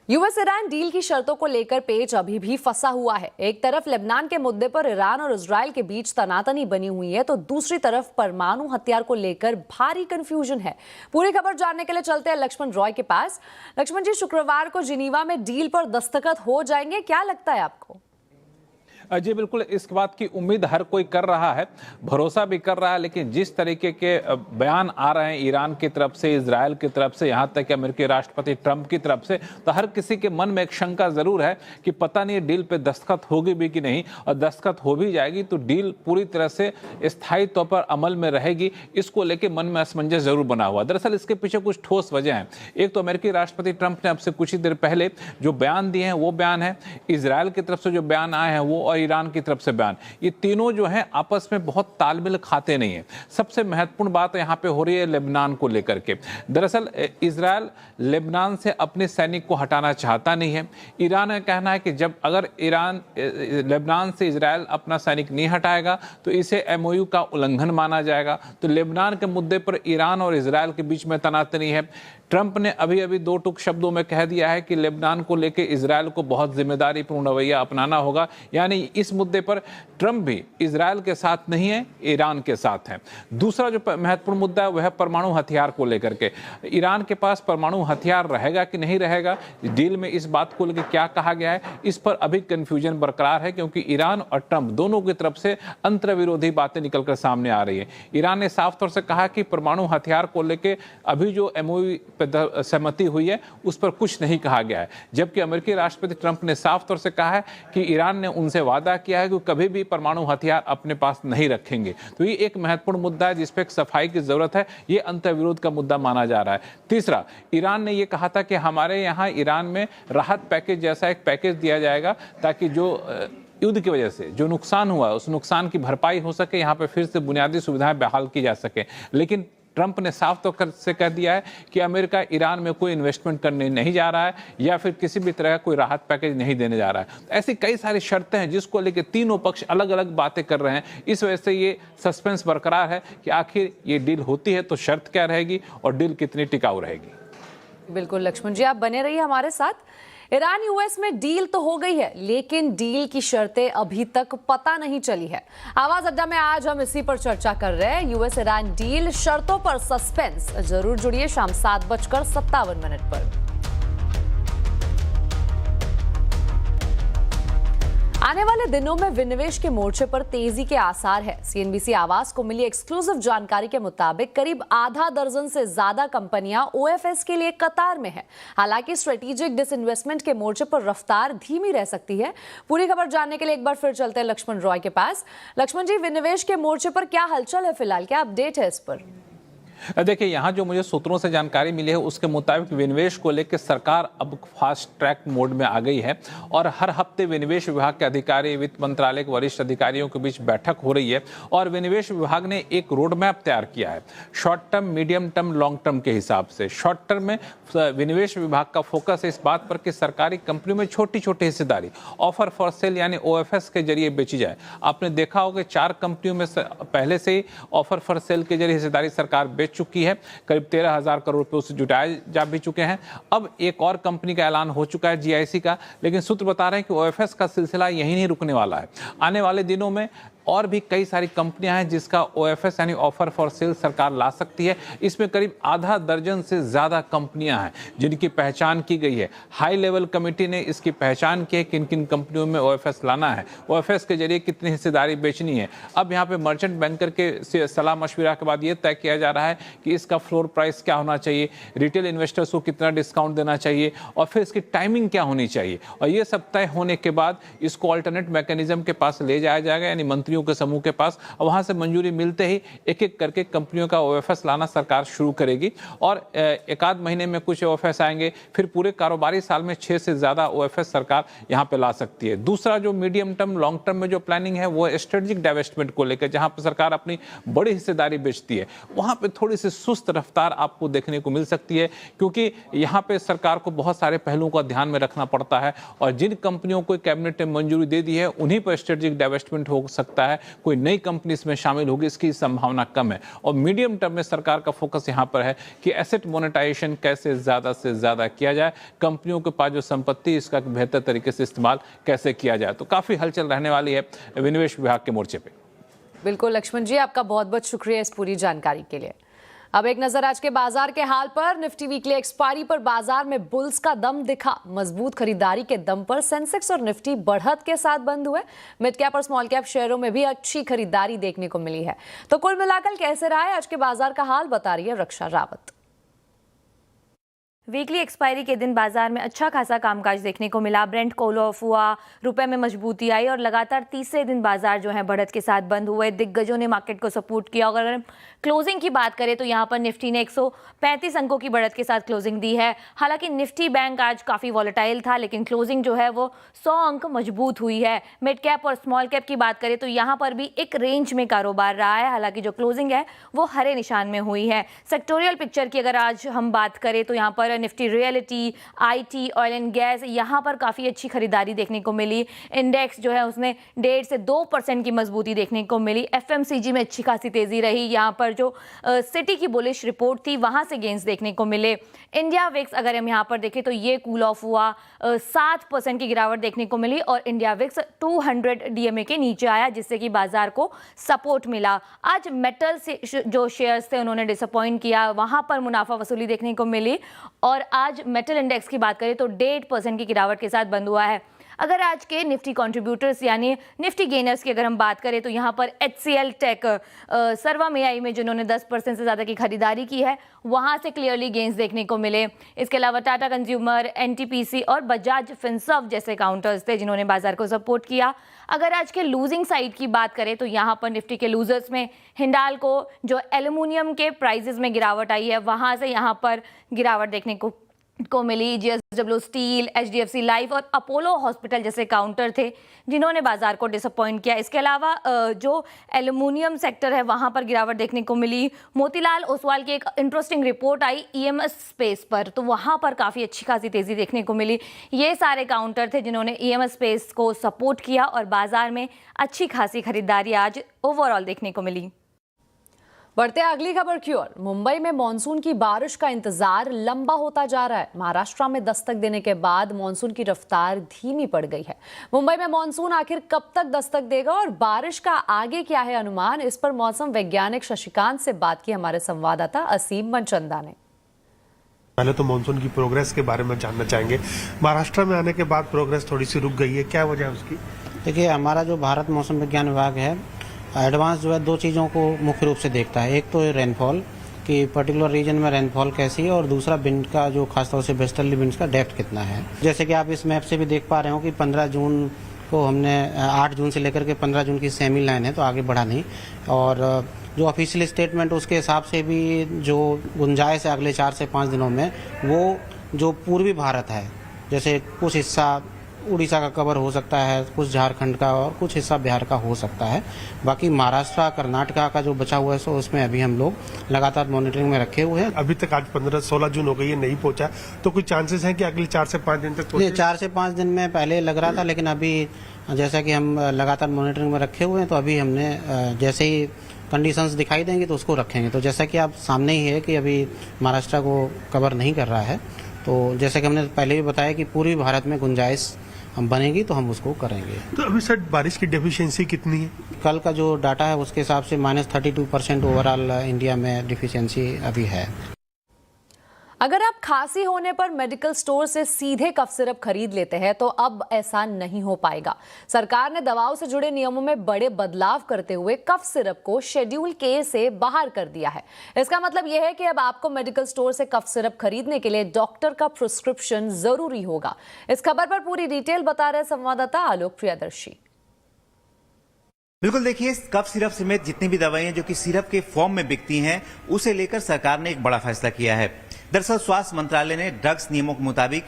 US Iran deal की शर्तों को लेकर पेच अभी भी फंसा हुआ है। एक तरफ लेबनान के मुद्दे पर ईरान और इजरायल के बीच तनातनी बनी हुई है, तो दूसरी तरफ परमाणु हथियार को लेकर भारी कंफ्यूजन है। पूरी खबर जानने के लिए चलते हैं लक्ष्मण रॉय के पास। लक्ष्मण जी, शुक्रवार को जिनीवा में डील पर दस्तखत हो जाएंगे, क्या लगता है आपको? जी बिल्कुल, इस बात की उम्मीद हर कोई कर रहा है, भरोसा भी कर रहा है, लेकिन जिस तरीके के बयान आ रहे हैं ईरान की तरफ से, इजरायल की तरफ से, यहाँ तक कि अमेरिकी राष्ट्रपति ट्रंप की तरफ से, तो हर किसी के मन में एक शंका जरूर है कि पता नहीं डील पे दस्तखत होगी भी कि नहीं, और दस्तखत हो भी जाएगी तो डील पूरी तरह से स्थायी तौर पर अमल में रहेगी। इसको लेकर मन में असमंजस जरूर बना हुआ। दरअसल इसके पीछे कुछ ठोस वजह है। एक तो अमेरिकी राष्ट्रपति ट्रंप ने अब से कुछ ही देर पहले जो बयान दिए हैं वो बयान है, इजरायल की तरफ से जो बयान आए हैं वो, और ईरान की तरफ से बयान, ये तीनों जो हैं आपस में बहुत तालमेल खाते नहीं है। सबसे महत्वपूर्ण बात यहाँ पे हो रही है लेबनान को लेकर के। दरअसल इजरायल लेबनान से अपने सैनिक को हटाना चाहता नहीं है। ईरान का कहना है कि जब अगर ईरान लेबनान से इजरायल अपना सैनिक नहीं हटाएगा तो इसे एमओयू का उल्लंघन माना जाएगा। तो लेबनान के मुद्दे पर ईरान और इजरायल के बीच में तनातनी है। ट्रंप ने अभी अभी दो टूक शब्दों में कह दिया है कि लेबनान को लेकर इजरायल को बहुत जिम्मेदारीपूर्ण रवैया अपनाना होगा। यानी इस मुद्दे पर ट्रंप भी इजरायल के साथ नहीं है, ईरान के साथ है। दूसरा जो महत्वपूर्ण मुद्दा है वह है परमाणु हथियार को लेकर के। ईरान के पास परमाणु हथियार रहेगा कि नहीं रहेगा, डील में इस बात को लेकर क्या कहा गया है, इस पर अभी कंफ्यूजन बरकरार है, क्योंकि ईरान और ट्रंप दोनों की तरफ से अंतर्विरोधी बातें निकलकर सामने आ रही है। ईरान ने साफ तौर से कहा कि परमाणु हथियार को लेकर अभी जो एमओयू सहमति हुई है उस पर कुछ नहीं कहा गया है, जबकि अमेरिकी राष्ट्रपति ट्रंप ने साफ तौर से कहा है कि ईरान ने उनसे वादा किया है कि कभी भी परमाणु हथियार अपने पास नहीं रखेंगे। तो ये एक महत्वपूर्ण मुद्दा है जिस पर एक सफाई की जरूरत है। ये अंतर्विरोध का मुद्दा माना जा रहा है। तीसरा, ईरान ने ये कहा था कि हमारे यहाँ ईरान में राहत पैकेज जैसा एक पैकेज दिया जाएगा ताकि जो युद्ध की वजह से जो नुकसान हुआ उस नुकसान की भरपाई हो सके, यहाँ पे फिर से बुनियादी सुविधाएं बहाल की जा सके। लेकिन ट्रंप ने साफ तौर से कह दिया है कि अमेरिका ईरान में कोई इन्वेस्टमेंट करने नहीं जा रहा है या फिर किसी भी तरह का कोई राहत पैकेज नहीं देने जा रहा है। ऐसी कई सारी शर्तें हैं जिसको लेकर तीनों पक्ष अलग अलग बातें कर रहे हैं। इस वजह से ये सस्पेंस बरकरार है कि आखिर ये डील होती है तो शर्त क्या रहेगी और डील कितनी टिकाऊ रहेगी। बिल्कुल लक्ष्मण जी, आप बने रहिए हमारे साथ। ईरान यूएस में डील तो हो गई है, लेकिन डील की शर्तें अभी तक पता नहीं चली है। आवाज अड्डा में आज हम इसी पर चर्चा कर रहे हैं। यूएस ईरान डील, शर्तों पर सस्पेंस। जरूर जुड़िए शाम 7:57 पर। आने वाले दिनों में विनिवेश के मोर्चे पर तेजी के आसार है। सीएनबीसी आवाज को मिली एक्सक्लूसिव जानकारी के मुताबिक करीब आधा दर्जन से ज्यादा कंपनियां ओएफएस के लिए कतार में है। हालांकि स्ट्रेटेजिक डिसइन्वेस्टमेंट के मोर्चे पर रफ्तार धीमी रह सकती है। पूरी खबर जानने के लिए एक बार फिर चलते हैं लक्ष्मण रॉय के पास। लक्ष्मण जी, विनिवेश के मोर्चे पर क्या हलचल है फिलहाल, क्या अपडेट है इस पर? देखिए, यहाँ जो मुझे सूत्रों से जानकारी मिली है उसके मुताबिक विनिवेश को लेकर सरकार अब फास्ट ट्रैक मोड में आ गई है और हर हफ्ते विनिवेश विभाग के अधिकारी, वित्त मंत्रालय के वरिष्ठ अधिकारियों के बीच बैठक हो रही है और विनिवेश विभाग ने एक रोड मैप तैयार किया है short term, medium term, long term के हिसाब से। शॉर्ट टर्म में विनिवेश विभाग का फोकस है इस बात पर कि सरकारी कंपनियों में छोटी छोटी हिस्सेदारी ऑफर फॉर सेल यानी ओएफएस के जरिए बेची जाए। आपने देखा होगा 4 कंपनियों में पहले से ही ऑफर फॉर सेल के जरिए हिस्सेदारी सरकार चुकी है, करीब 13,000 करोड़ रुपए उसे जुटाए जा भी चुके हैं। अब एक और कंपनी का ऐलान हो चुका है, जीआईसी का, लेकिन सूत्र बता रहे हैं कि ओएफएस का सिलसिला यही नहीं रुकने वाला है। आने वाले दिनों में और भी कई सारी कंपनियां हैं जिसका ओएफएस यानी ऑफर फॉर सेल सरकार ला सकती है। इसमें करीब आधा दर्जन से ज्यादा कंपनियां हैं जिनकी पहचान की गई है। हाई लेवल कमेटी ने इसकी पहचान की है किन किन कंपनियों में ओएफएस लाना है, ओएफएस के जरिए कितनी हिस्सेदारी बेचनी है। अब यहाँ पे मर्चेंट बैंकर के सलाह मशविरा के बाद ये तय किया जा रहा है कि इसका फ्लोर प्राइस क्या होना चाहिए, रिटेल इन्वेस्टर्स को कितना डिस्काउंट देना चाहिए और फिर इसकी टाइमिंग क्या होनी चाहिए। और ये सब तय होने के बाद इसको अल्टरनेट मैकेनिज्म के पास ले जाया जाएगा, यानी मंत्रियों के समूह के पास। वहां से मंजूरी मिलते ही एक एक करके कंपनियों का ओएफएस लाना सरकार शुरू करेगी और एक आध महीने में कुछ ओएफएस आएंगे, फिर पूरे कारोबारी साल में 6 से ज्यादा ओएफएस सरकार यहां पे ला सकती है। दूसरा जो मीडियम टर्म, लॉन्ग टर्म में जो प्लानिंग है वो स्ट्रेटेजिक डाइवेस्टमेंट को लेकर, जहां पर सरकार अपनी बड़ी हिस्सेदारी बेचती है, वहां पे थोड़ी सी सुस्त रफ्तार आपको देखने को मिल सकती है, क्योंकि यहां पे सरकार को बहुत सारे पहलुओं का ध्यान में रखना पड़ता है और जिन कंपनियों को कैबिनेट ने मंजूरी दे दी है उन्हीं पर स्ट्रेटेजिक डाइवेस्टमेंट हो सकता सकता है, कोई नई कंपनी इसमें शामिल होगी, इसकी संभावना कम है। और मीडियम टर्म में सरकार का फोकस यहाँ पर है कि एसेट मोनेटाइजेशन कैसे ज़्यादा से ज़्यादा किया जाए, कंपनियों के पास जो संपत्ति इसका बेहतर तरीके से इस्तेमाल कैसे किया जाए। तो काफ़ी हलचल रहने वाली है विनिवेश विभाग के मोर्चे पे। बिल्कुल लक्ष्मण जी, आपका बहुत बहुत शुक्रिया इस पूरी जानकारी के लिए। अब एक नजर आज के बाजार के हाल पर। निफ्टी वीकली एक्सपायरी पर बाजार में बुल्स का दम दिखा। मजबूत खरीदारी के दम पर सेंसेक्स और निफ्टी बढ़त के साथ बंद हुए। मिड कैप और स्मॉल कैप शेयरों में भी अच्छी खरीदारी देखने को मिली है। तो कुल मिलाकर कैसे रहा है आज के बाजार का हाल, बता रही है रक्षा रावत। वीकली एक्सपायरी के दिन बाजार में अच्छा खासा कामकाज देखने को मिला। ब्रेंट कूल ऑफ हुआ, रुपए में मजबूती आई और लगातार तीसरे दिन बाजार जो है बढ़त के साथ बंद हुए। दिग्गजों ने मार्केट को सपोर्ट किया। अगर हम क्लोजिंग की बात करें तो यहाँ पर निफ्टी ने 135 अंकों की बढ़त के साथ क्लोजिंग दी है। हालांकि निफ्टी बैंक आज काफ़ी वॉलेटाइल था, लेकिन क्लोजिंग जो है वो 100 अंक मजबूत हुई है। मिड कैप और स्मॉल कैप की बात करें तो यहाँ पर भी एक रेंज में कारोबार रहा है। हालांकि जो क्लोजिंग है वो हरे निशान में हुई है। सेक्टोरियल पिक्चर की अगर आज हम बात करें तो यहाँ पर Nifty reality, IT, oil and gas, यहाँ पर काफ़ी अच्छी खरीदारी देखने को मिली। इंडेक्स जो है उसने 1.5 से 2% की मजबूती देखने को मिली। एफएमसीजी में अच्छी खासी तेज़ी रही। यहाँ पर जो सिटी की बुलिश रिपोर्ट थी वहाँ से गेंस देखने को मिले। इंडिया विक्स अगर हम यहाँ पर देखें तो ये कूल ऑफ हुआ, 7% की गिरावट देखने को मिली और इंडिया विक्स 200 डीएमए के नीचे आया, जिससे कि बाजार को सपोर्ट मिला। आज मेटल से जो शेयर्स थे उन्होंने डिसअपॉइंट किया, वहाँ पर मुनाफा वसूली देखने को मिली और आज मेटल इंडेक्स की बात करें तो 1.5% की गिरावट के साथ बंद हुआ है। अगर आज के निफ्टी कंट्रीब्यूटर्स यानी निफ्टी गेनर्स की अगर हम बात करें तो यहाँ पर HCL टेक, सर्वा मेआई में जिन्होंने 10% से ज़्यादा की खरीदारी की है, वहाँ से क्लियरली गेंस देखने को मिले। इसके अलावा टाटा कंज्यूमर, NTPC और बजाज फिनसर्व जैसे काउंटर्स थे जिन्होंने बाजार को सपोर्ट किया। अगर आज के लूजिंग साइड की बात करें तो यहाँ पर निफ्टी के लूजर्स में हिंडाल्को, जो एल्युमिनियम के प्राइसेस में गिरावट आई है, वहाँ से यहाँ पर गिरावट देखने को मिली। JSW स्टील, HDFC लाइफ और अपोलो हॉस्पिटल जैसे काउंटर थे जिन्होंने बाजार को डिसअपॉइंट किया। इसके अलावा जो एल्युमिनियम सेक्टर है वहाँ पर गिरावट देखने को मिली। मोतीलाल ओसवाल की एक इंटरेस्टिंग रिपोर्ट आई EMS स्पेस पर, तो वहाँ पर काफ़ी अच्छी खासी तेज़ी देखने को मिली। ये सारे काउंटर थे जिन्होंने EMS स्पेस को सपोर्ट किया और बाजार में अच्छी खासी खरीदारी आज ओवरऑल देखने को मिली। बढ़ते हैं अगली खबर की ओर। मुंबई में मॉनसून की बारिश का इंतजार लंबा होता जा रहा है। महाराष्ट्र में दस्तक देने के बाद मॉनसून की रफ्तार धीमी पड़ गई है। मुंबई में मॉनसून आखिर कब तक दस्तक देगा और बारिश का आगे क्या है अनुमान, इस पर मौसम वैज्ञानिक शशिकांत से बात की हमारे संवाददाता असीम मनचंदा ने। पहले तो मानसून की प्रोग्रेस के बारे में जानना चाहेंगे। महाराष्ट्र में आने के बाद प्रोग्रेस थोड़ी सी रुक गई है, क्या वजह है उसकी? देखिए, हमारा जो भारत मौसम विज्ञान विभाग है एडवांस जो है 2 चीज़ों को मुख्य रूप से देखता है। एक तो रेनफॉल कि पर्टिकुलर रीजन में रेनफॉल कैसी है और दूसरा विंड का जो खासतौर से वेस्टर्ली विंड्स का डेप्थ कितना है। जैसे कि आप इस मैप से भी देख पा रहे हो कि 15 जून को हमने 8 जून से लेकर के 15 जून की सेमी लाइन है, तो आगे बढ़ा नहीं। और जो ऑफिशियल स्टेटमेंट उसके हिसाब से भी जो गुंजाइश है अगले 4 से 5 दिनों में, वो जो पूर्वी भारत है, जैसे कुछ हिस्सा उड़ीसा का कवर हो सकता है, कुछ झारखंड का और कुछ हिस्सा बिहार का हो सकता है। बाकी महाराष्ट्र, कर्नाटका का जो बचा हुआ है सो उसमें अभी हम लोग लगातार मॉनिटरिंग में रखे हुए हैं। अभी तक आज 15-16 जून हो गई है, नहीं पहुंचा, तो कुछ चांसेस हैं कि अगले 4 से 5 दिन तक पहुंचे? 4 से 5 दिन में पहले लग रहा था, लेकिन अभी जैसा कि हम लगातार मॉनिटरिंग में रखे हुए हैं तो अभी हमने जैसे ही कंडीशंस दिखाई देंगे तो उसको रखेंगे। तो जैसा कि आप सामने ही है कि अभी महाराष्ट्र को कवर नहीं कर रहा है, तो जैसे कि हमने पहले भी बताया कि पूर्वी भारत में गुंजाइश हम बनेगी तो हम उसको करेंगे। तो अभी सर बारिश की डेफिशिएंसी कितनी है? कल का जो डाटा है उसके हिसाब से -32% ओवरऑल इंडिया में डिफिशियंसी अभी है। अगर आप खांसी होने पर मेडिकल स्टोर से सीधे कफ सिरप खरीद लेते हैं तो अब ऐसा नहीं हो पाएगा। सरकार ने दवाओं से जुड़े नियमों में बड़े बदलाव करते हुए कफ सिरप को शेड्यूल K से बाहर कर दिया है। इसका मतलब यह है कि अब आपको मेडिकल स्टोर से कफ सिरप खरीदने के लिए डॉक्टर का प्रिस्क्रिप्शन जरूरी होगा। इस खबर पर पूरी डिटेल बता रहे संवाददाता आलोक प्रियदर्शी। बिल्कुल, देखिए, कफ सिरप समेत जितनी भी दवाइयां जो कि सिरप के फॉर्म में बिकती हैं, उसे लेकर सरकार ने एक बड़ा फैसला किया है। दरअसल स्वास्थ्य मंत्रालय ने ड्रग्स नियमों के मुताबिक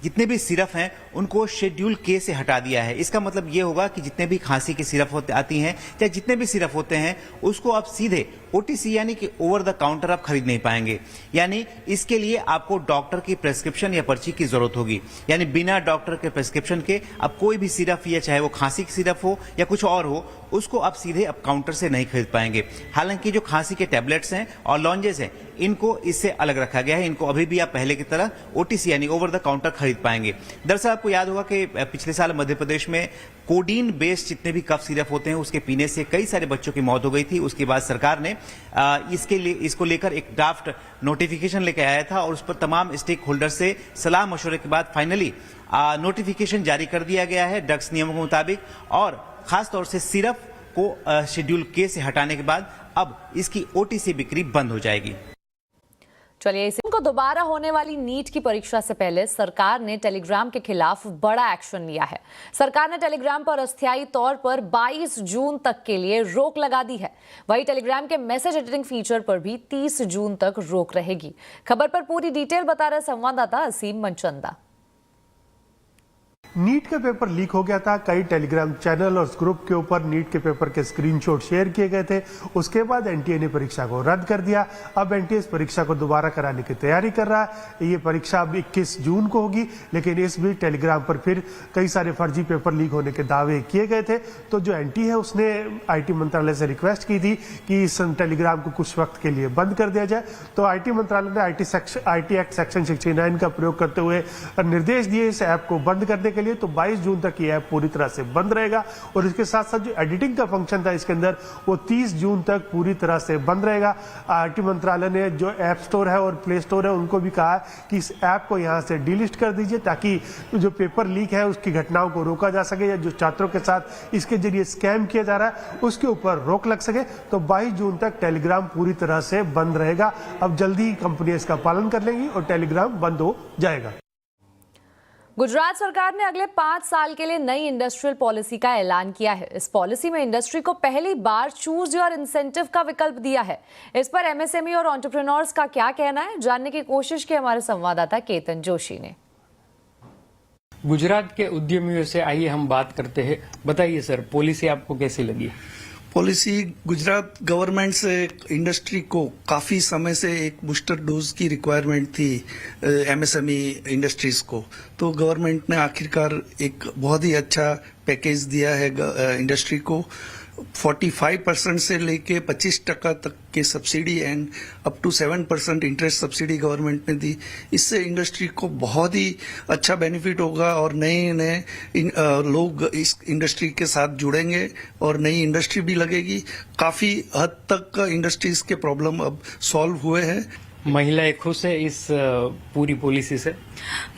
जितने भी सिरप हैं उनको शेड्यूल के से हटा दिया है। इसका मतलब ये होगा कि जितने भी खांसी के सिरप आती हैं या जितने भी सिरप होते हैं उसको आप सीधे ओटीसी यानी कि ओवर द काउंटर आप खरीद नहीं पाएंगे। यानी इसके लिए आपको डॉक्टर की प्रेस्क्रिप्शन या पर्ची की जरूरत होगी। यानी बिना डॉक्टर के प्रेस्क्रिप्शन के अब कोई भी सिरप या चाहे वो खांसी की सिरप हो या कुछ और हो उसको आप सीधे अब काउंटर से नहीं खरीद पाएंगे। हालांकि जो खांसी के टैबलेट्स हैं और लॉन्जेस हैं इनको इससे अलग रखा गया है। इनको अभी भी आप पहले की तरह ओटीसी यानी ओवर द काउंटर खरीद पाएंगे। दरअसल आपको याद होगा कि पिछले साल मध्य प्रदेश में कोडीन बेस्ड जितने भी कफ सिरप होते हैं उसके पीने से कई सारे बच्चों की मौत हो गई थी। उसके बाद सरकार ने इसको लेकर एक ड्राफ्ट नोटिफिकेशन लेकर आया था और उस पर तमाम स्टेक होल्डर से सलाह मशवरे के बाद फाइनली नोटिफिकेशन जारी कर दिया गया है ड्रग्स नियमों के मुताबिक। और खासतौर से सिरप को शेड्यूल के से हटाने के बाद अब इसकी ओटीसी बिक्री बंद हो जाएगी। चलिए, इनको दोबारा होने वाली नीट की परीक्षा से पहले सरकार ने टेलीग्राम के खिलाफ बड़ा एक्शन लिया है। सरकार ने टेलीग्राम पर अस्थायी तौर पर 22 जून तक के लिए रोक लगा दी है। वहीं टेलीग्राम के मैसेज एडिटिंग फीचर पर भी 30 जून तक रोक रहेगी। खबर पर पूरी डिटेल बता रहे संवाददाता असीम मनचंदा। नीट के पेपर लीक हो गया था। कई टेलीग्राम चैनल और ग्रुप के ऊपर नीट के पेपर के स्क्रीनशॉट शेयर किए गए थे। उसके बाद एनटीए ने परीक्षा को रद्द कर दिया। अब एनटीए इस परीक्षा को दोबारा कराने की तैयारी कर रहा है। ये परीक्षा अब 21 जून को होगी, लेकिन इस बीच टेलीग्राम पर फिर कई सारे फर्जी पेपर लीक होने के दावे किए गए थे। तो जो एनटीए है उसने आईटी मंत्रालय से रिक्वेस्ट की थी कि इस टेलीग्राम को कुछ वक्त के लिए बंद कर दिया जाए। तो आईटी मंत्रालय ने आईटी एक्ट सेक्शन 69 का प्रयोग करते हुए निर्देश दिए इस ऐप को बंद करने के लिए। तो 22 जून तक ये ऐप पूरी तरह से बंद रहेगा और इसके साथ साथ जो एडिटिंग का फंक्शन था इसके अंदर वो 30 जून तक पूरी तरह से बंद रहेगा। आईटी मंत्रालय ने जो ऐप स्टोर है और प्ले स्टोर है उनको भी कहा कि इस ऐप को यहां से डिलीट कर दीजिए ताकि जो पेपर लीक है उसकी घटनाओं को रोका जा सके या जो छात्रों के साथ इसके जरिए स्कैम किया जा रहा है उसके ऊपर रोक लग सके। तो 22 जून तक टेलीग्राम पूरी तरह से बंद रहेगा। अब जल्दी ही कंपनियां इसका पालन कर लेंगी और टेलीग्राम बंद हो जाएगा। गुजरात सरकार ने अगले 5 साल के लिए नई इंडस्ट्रियल पॉलिसी का ऐलान किया है। इस पॉलिसी में इंडस्ट्री को पहली बार चूज योर इंसेंटिव का विकल्प दिया है। इस पर एमएसएमई और एंटरप्रेन्योर्स का क्या कहना है, जानने की कोशिश की हमारे संवाददाता केतन जोशी ने। गुजरात के उद्यमियों से आइए हम बात करते हैं। बताइए सर, पॉलिसी आपको कैसी लगी? पॉलिसी गुजरात गवर्नमेंट से इंडस्ट्री को काफ़ी समय से एक बूस्टर डोज की रिक्वायरमेंट थी एमएसएमई इंडस्ट्रीज को। तो गवर्नमेंट ने आखिरकार एक बहुत ही अच्छा पैकेज दिया है इंडस्ट्री को। 45% से लेके 25% तक के subsidy and up to 7% interest subsidy government ने दी। इससे इंडस्ट्री को बहुत ही अच्छा बेनिफिट होगा और नए लोग इस इंडस्ट्री के साथ जुड़ेंगे और नई इंडस्ट्री भी लगेगी। काफी हद तक इंडस्ट्रीज के प्रॉब्लम अब सॉल्व हुए हैं। महिलाएं खुश है इस पूरी पॉलिसी से?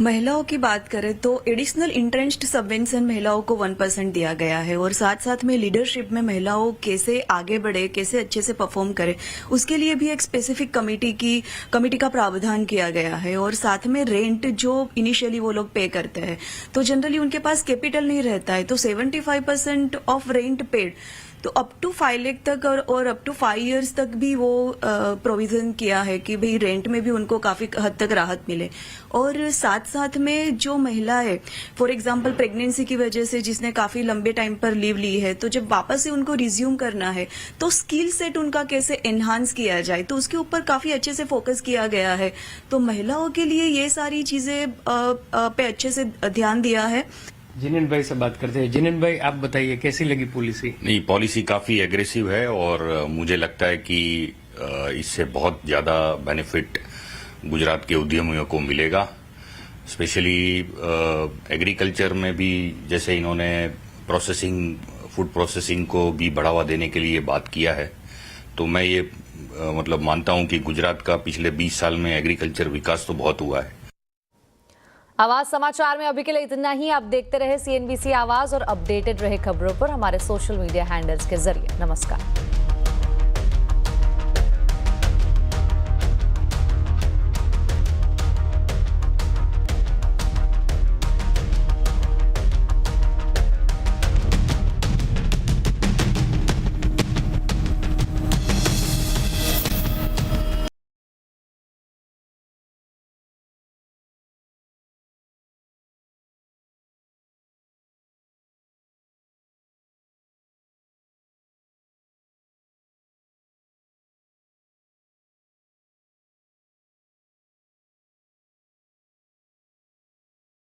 महिलाओं की बात करें तो एडिशनल इंट्रेंच्ड सबवेंशन महिलाओं को 1% दिया गया है और साथ साथ में लीडरशिप में महिलाओं कैसे आगे बढ़े, कैसे अच्छे से परफॉर्म करे, उसके लिए भी एक स्पेसिफिक कमेटी का प्रावधान किया गया है। और साथ में रेंट जो इनिशियली वो लोग पे करते हैं तो जनरली उनके पास कैपिटल नहीं रहता है, तो 75% ऑफ रेंट पेड, तो अप टू 5 लाख तक और अप टू 5 इयर्स तक भी वो प्रोविजन किया है कि भाई रेंट में भी उनको काफी हद तक राहत मिले। और साथ साथ में जो महिला है फॉर एग्जांपल प्रेगनेंसी की वजह से जिसने काफी लंबे टाइम पर लीव ली है, तो जब वापस से उनको रिज्यूम करना है तो स्किल सेट उनका कैसे एनहांस किया जाए, तो उसके ऊपर काफी अच्छे से फोकस किया गया है। तो महिलाओं के लिए ये सारी चीजें पे अच्छे से ध्यान दिया है। जिनेन भाई से बात करते हैं। जिनेन भाई, आप बताइए कैसी लगी पॉलिसी? नहीं, पॉलिसी काफी एग्रेसिव है और मुझे लगता है कि इससे बहुत ज्यादा बेनिफिट गुजरात के उद्यमियों को मिलेगा। स्पेशली एग्रीकल्चर में भी, जैसे इन्होंने फूड प्रोसेसिंग को भी बढ़ावा देने के लिए बात किया है, तो मैं ये मानता हूं कि गुजरात का पिछले 20 साल में एग्रीकल्चर विकास तो बहुत हुआ है। आवाज समाचार में अभी के लिए इतना ही। आप देखते रहे CNBC आवाज और अपडेटेड रहे खबरों पर हमारे सोशल मीडिया हैंडल्स के जरिए। नमस्कार।